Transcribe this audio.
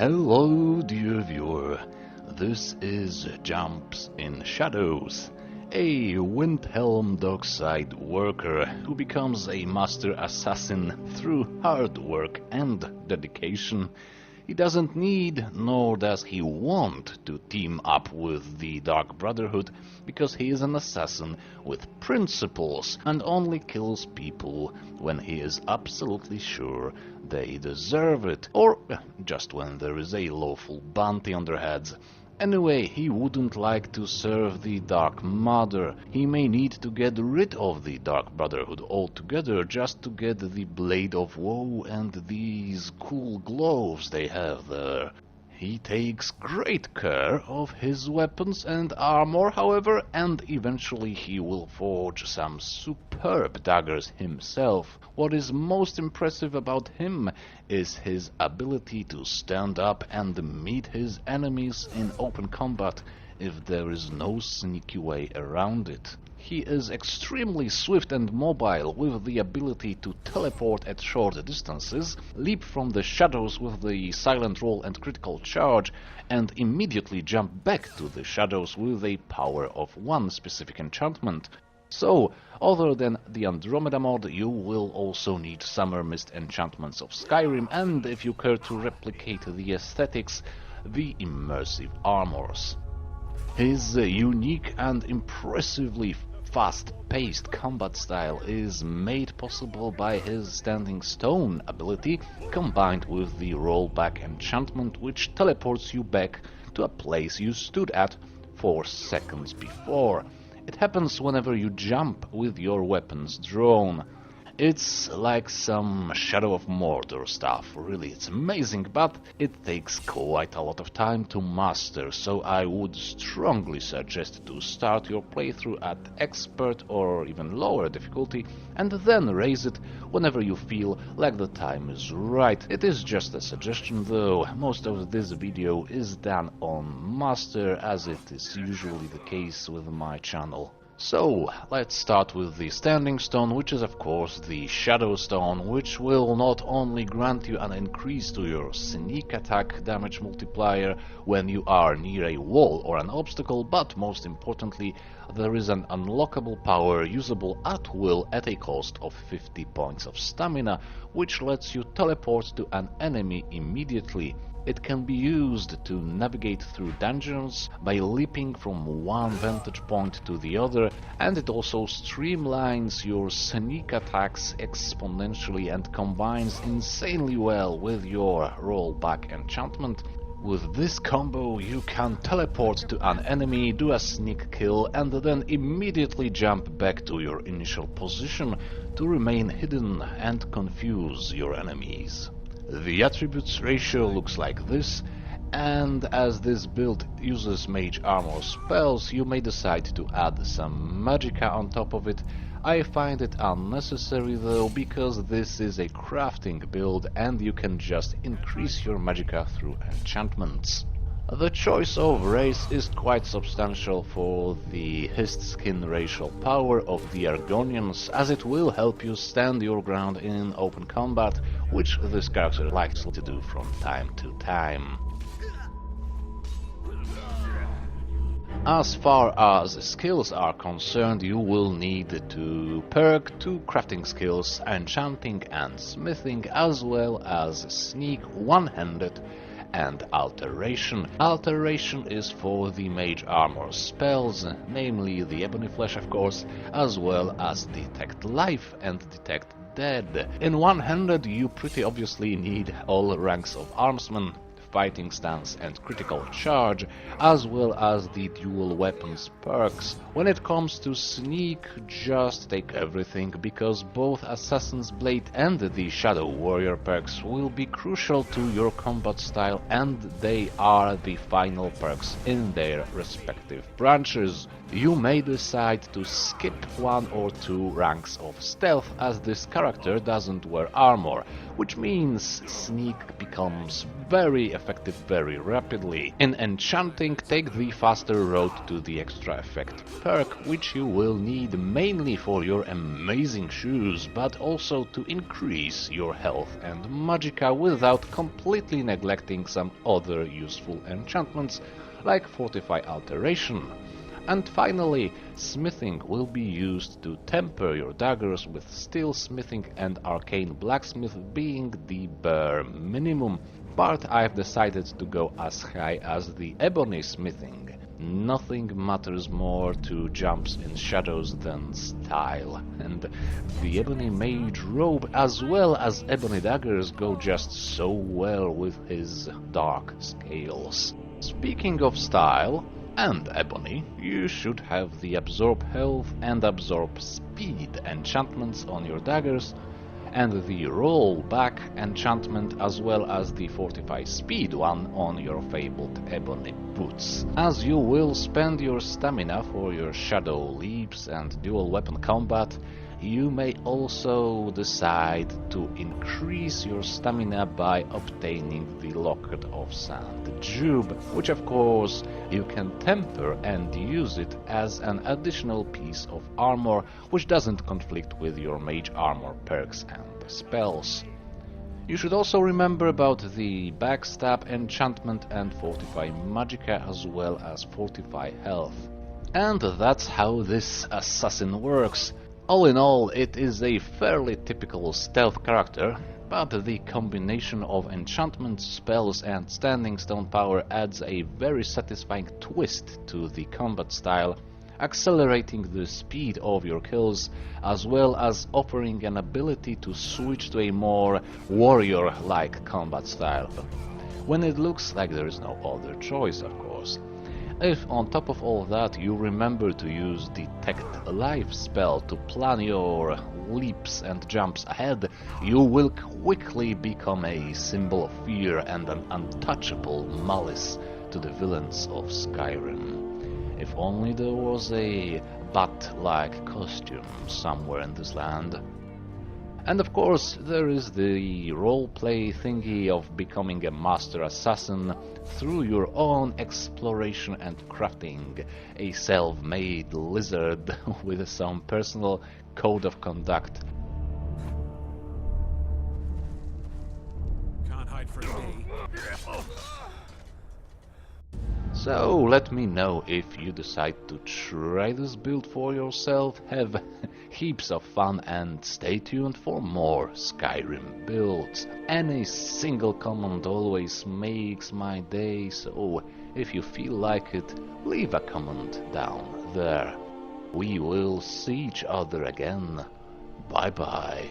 Hello, dear viewer. This is Jumps in Shadows, a Windhelm dockside worker who becomes a master assassin through hard work and dedication. He doesn't need, nor does he want, to team up with the Dark Brotherhood because he is an assassin with principles and only kills people when he is absolutely sure they deserve it, or just when there is a lawful bounty on their heads. Anyway, he wouldn't like to serve the Dark Mother. He may need to get rid of the Dark Brotherhood altogether just to get the Blade of Woe and these cool gloves they have there. He takes great care of his weapons and armor, however, and eventually he will forge some superb daggers himself. What is most impressive about him is his ability to stand up and meet his enemies in open combat if there is no sneaky way around it. He is extremely swift and mobile, with the ability to teleport at short distances, leap from the shadows with the silent roll and critical charge, and immediately jump back to the shadows with a power of one specific enchantment. So, other than the Andromeda Mod, you will also need Summermyst enchantments of Skyrim, and if you care to replicate the aesthetics, the immersive armors. His unique and impressively fast-paced combat style is made possible by his Standing Stone ability, combined with the Rollback enchantment, which teleports you back to a place you stood at 4 seconds before. It happens whenever you jump with your weapons drawn. It's like some Shadow of Mordor stuff, really, it's amazing, but it takes quite a lot of time to master, so I would strongly suggest to start your playthrough at expert or even lower difficulty, and then raise it whenever you feel like the time is right. It is just a suggestion though, most of this video is done on master, as it is usually the case with my channel. So, let's start with the Standing Stone, which is of course the Shadow Stone, which will not only grant you an increase to your sneak attack damage multiplier when you are near a wall or an obstacle, but most importantly, there is an unlockable power usable at will at a cost of 50 points of stamina, which lets you teleport to an enemy immediately. It can be used to navigate through dungeons by leaping from one vantage point to the other, and it also streamlines your sneak attacks exponentially and combines insanely well with your rollback enchantment. With this combo you can teleport to an enemy, do a sneak kill, and then immediately jump back to your initial position to remain hidden and confuse your enemies. The attributes ratio looks like this, and as this build uses mage armor spells, you may decide to add some magicka on top of it. I find it unnecessary though, because this is a crafting build and you can just increase your magicka through enchantments. The choice of race is quite substantial for the hissed skin racial power of the Argonians, as it will help you stand your ground in open combat, which this character likes to do from time to time. As far as skills are concerned, you will need to perk 2 crafting skills, enchanting and smithing, as well as sneak one-handed and alteration. Alteration is for the mage armor spells, namely the ebony flesh of course, as well as detect life and detect dead. In one-handed you pretty obviously need all ranks of armsman, fighting stance and critical charge, as well as the dual weapons perks. When it comes to sneak, just take everything, because both Assassin's Blade and the Shadow Warrior perks will be crucial to your combat style, and they are the final perks in their respective branches. You may decide to skip 1 or 2 ranks of stealth, as this character doesn't wear armor, which means sneak becomes very effective very rapidly. In enchanting, take the faster road to the extra effect perk, which you will need mainly for your amazing shoes, but also to increase your health and magicka without completely neglecting some other useful enchantments like Fortify Alteration. And finally, smithing will be used to temper your daggers, with steel smithing and arcane blacksmith being the bare minimum. But I've decided to go as high as the ebony smithing. Nothing matters more to jumps in shadows than style, and the ebony mage robe as well as ebony daggers go just so well with his dark scales. Speaking of style and ebony, you should have the absorb health and absorb speed enchantments on your daggers, and the roll back enchantment as well as the fortify speed one on your fabled ebony boots, as you will spend your stamina for your shadow leaps and dual weapon combat. You may also decide to increase your stamina by obtaining the Locket of Sand Jube, which of course you can temper and use it as an additional piece of armor, which doesn't conflict with your mage armor perks and spells. You should also remember about the backstab enchantment and fortify magicka as well as fortify health. And that's how this assassin works. All in all, it is a fairly typical stealth character, but the combination of enchantments, spells and standing stone power adds a very satisfying twist to the combat style, accelerating the speed of your kills, as well as offering an ability to switch to a more warrior-like combat style, when it looks like there is no other choice, of course. If on top of all that you remember to use Detect Life spell to plan your leaps and jumps ahead, you will quickly become a symbol of fear and an untouchable malice to the villains of Skyrim. If only there was a bat-like costume somewhere in this land. And of course, there is the roleplay thingy of becoming a master assassin through your own exploration and crafting, a self-made lizard with some personal code of conduct. Can't hide from me. So let me know if you decide to try this build for yourself. Have heaps of fun and stay tuned for more Skyrim builds. Any single comment always makes my day, so if you feel like it, leave a comment down there. We will see each other again. Bye bye.